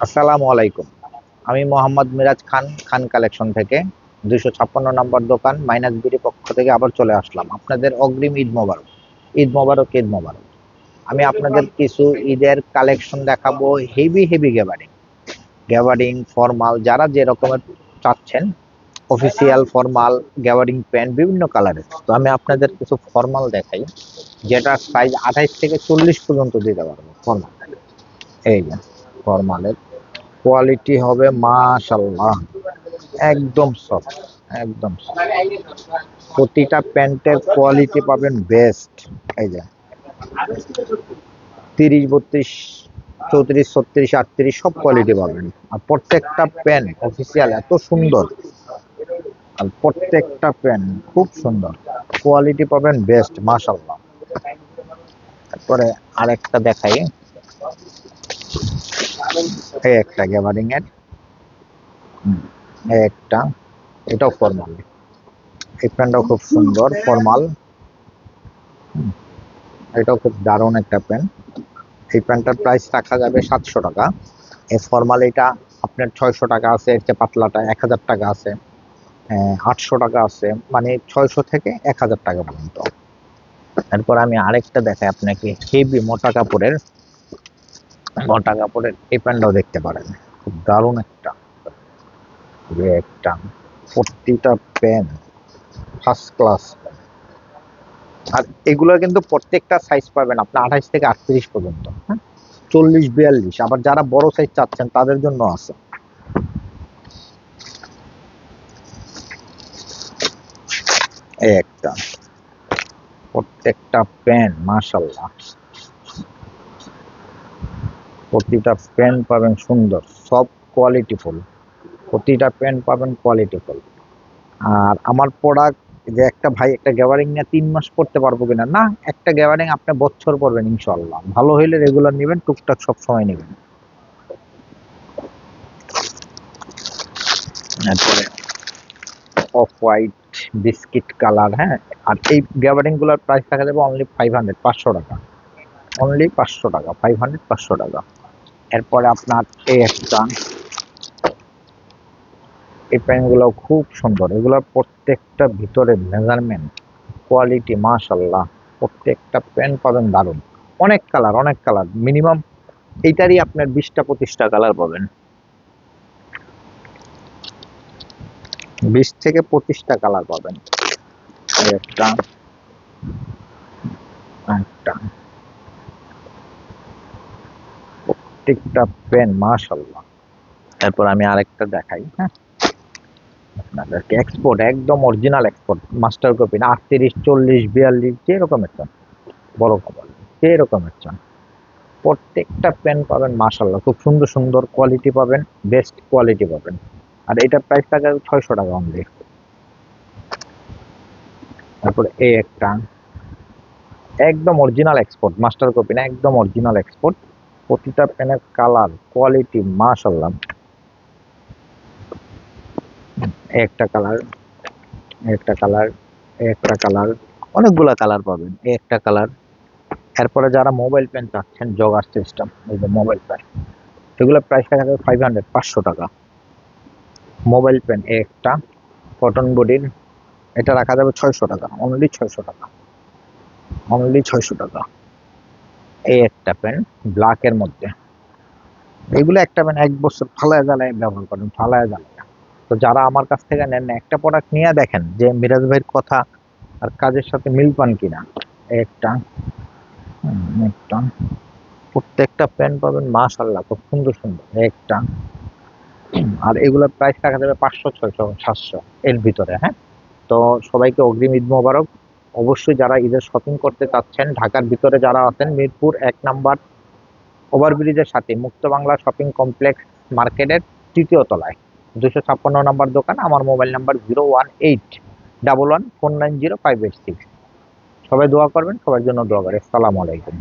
আসসালামু আলাইকুম। আমি মোহাম্মদ মিরাজ খান, খান কালেকশন থেকে ২৫৬ নম্বর দোকান মাইনাস বিডি পক্ষ থেকে আবার চলে আসলাম। আপনাদের অগ্রিম ঈদ মোবারক। ঈদ মোবারক, ঈদ মোবারক। আমি আপনাদের কিছু ঈদের কালেকশন দেখাবো। হেভি হেভি গ্যাবারিং, গ্যাবারিং ফরমাল যারা যে রকমের চাচ্ছেন, অফিসিয়াল ফরমাল, গ্যাবারিং প্যান্ট বিভিন্ন কালারের। তো আমি আপনাদের কিছু ফরমাল দেখাই, যেটার সাইজ ২৮ থেকে ৪০ পর্যন্ত দিতে পারবো ফরমাল। এই যে ফরমালের কোয়ালিটি হবে মাশাআল্লাহ, একদম সফট, একদম soft। প্রতিটা প্যান্টের কোয়ালিটি পাবেন বেস্ট। এই যে ৩০, ৩২, ৩৪, ৩৬, ৩৮ সব কোয়ালিটি পাবেন। আর প্রত্যেকটা প্যান্ট অফিসিয়াল এত সুন্দর, আর প্রত্যেকটা প্যান্ট খুব সুন্দর, কোয়ালিটি পাবেন বেস্ট মাশাআল্লাহ। তারপরে আরেকটা দেখাই, এই একটা গ্যাবারিং এর, এই একটা, এটাও ফর্মাল। এই প্যান্টটাও খুব সুন্দর ফর্মাল, এটাও খুব দারুণ একটা প্যান্ট। এই প্যান্টটার প্রাইস রাখা যাবে 700 টাকা। এই ফর্মাল এটা আপনার 600 টাকা আছে, এর চেয়ে পাতলাটা 1000 টাকা আছে, 800 টাকা আছে, মানে 600 থেকে 1000 টাকা পর্যন্ত। এরপর আমি আরেকটা দেখাই আপনাকে, হেভি মোটা কাপড়ের, মোটা কাপড়ের এই প্যান্টটাও দেখতে পারেন, খুব দারুণ একটা, একটা প্রতিটা প্যান্ট ফার্স্ট ক্লাস। আর এগুলো কিন্তু প্রত্যেকটা সাইজ পাবেন আপনি 28 থেকে 38 পর্যন্ত, হ্যাঁ, 40, 42। আবার যারা বড় সাইজ চাচ্ছেন তাদের জন্য আছে। এই একটা, প্রত্যেকটা প্যান্ট মাশাআল্লাহ, প্রতিটা প্যান্ট পাবেন সুন্দর, সব কোয়ালিটিফুল, প্রতিটা প্যান্ট পাবেন কোয়ালিটিফুল। আর আমার প্রোডাক্ট, যে একটা ভাই একটা গ্যাবারিং নিয়ে 3 মাস পড়তে পারবো কিনা, না, একটা গ্যাবারিং আপনি বছর পড়বেন ইনশাল্লাহ। ভালো হইলে রেগুলার নেবেন, টুকটাক সব সময় নেবেন। তারপরে অফ হোয়াইট বিস্কিট কালার, হ্যাঁ। আর এই গ্যাবারিং গুলোর প্রাইস থাকা যাবে অনলি 500, 500 টাকা, অনলি 500 টাকা, 500, 500 টাকা। এরপরে আপনার এই একটা, এই প্যান্টগুলো খুব সুন্দর, এগুলোর প্রত্যেকটা ভিতরে মেজারমেন্ট কোয়ালিটি মাশাল্লাহ, প্রত্যেকটা প্যান্ট পাবেন দারুণ। অনেক কালার, অনেক কালার, মিনিমাম এইটারই আপনার 20টা 25টা কালার পাবেন, 20 থেকে 25টা কালার পাবেন। এই একটা, একটা, প্রত্যেকটা প্যান্ট মাশাল্লাহ। তারপর আমি আরেকটা দেখাই, হ্যাঁ, আপনাদেরকে এক্সপোর্ট, একদম অরিজিনাল এক্সপোর্ট, মাস্টার কপি না, 38, 40, 42 যে রকমের চান, বড় কাপড় যে রকমের চান, প্রত্যেকটা প্যান্ট পাবেন মাশাল্লাহ, খুব সুন্দর সুন্দর কোয়ালিটি পাবেন, বেস্ট কোয়ালিটি পাবেন। আর এটা প্রাইস টাকা 600 টাকা অনলি। তারপরে এই একটা, একদম অরিজিনাল এক্সপোর্ট, মাস্টার কপি না, একদম অরিজিনাল এক্সপোর্ট, প্রতিটা প্যানের কালার কোয়ালিটি মাশাল্লাহ। একটা কালার, একটা কালার, একটা কালার, অনেকগুলা কালার পাবেন, একটা কালার। এরপরে যারা মোবাইল পেন চাচ্ছেন, জগার সিস্টেম, এই যে মোবাইল পেন, এগুলো প্রাইস টাকা 500, 500 টাকা। মোবাইল পেন একটা কটন বডির, এটা রাখা যাবে 600 টাকা, অনলি 600 টাকা, অনলি 600 টাকা। এই একটা পেন ব্ল্যাকের মধ্যে, এগুলো একটা পেন 1 বছর ফালায় জ্বালায় ব্যবহার করেন, ফালায় জ্বালায়। তো যারা আমার কাছ থেকে নেন না, একটা প্রোডাক্ট নিয়ে দেখেন যে মিরাজ ভাইয়ের কথা আর কাজের সাথে মিল পান কিনা। একটা, একটা, প্রত্যেকটা প্যান্ট পাবেন মাশাল্লাহ, খুব সুন্দর সুন্দর, একটা। আর এগুলোর প্রাইস টাকা যাবে 500, 600, 700 এর ভিতরে, হ্যাঁ। তো সবাইকে অগ্রিম ঈদ মোবারক। অবশ্যই যারা ঈদের শপিং করতে চাচ্ছেন, ঢাকার ভিতরে যারা আছেন, মিরপুর 1 নাম্বার ওভারব্রিজের সাথে মুক্ত বাংলা শপিং কমপ্লেক্স মার্কেটের ৩য় তলায় ২৫৬ নম্বর দোকান। আমার মোবাইল নাম্বার 01811490586। সবাই দোয়া করবেন, সবার জন্য দোয়া করে। আসসালামু আলাইকুম।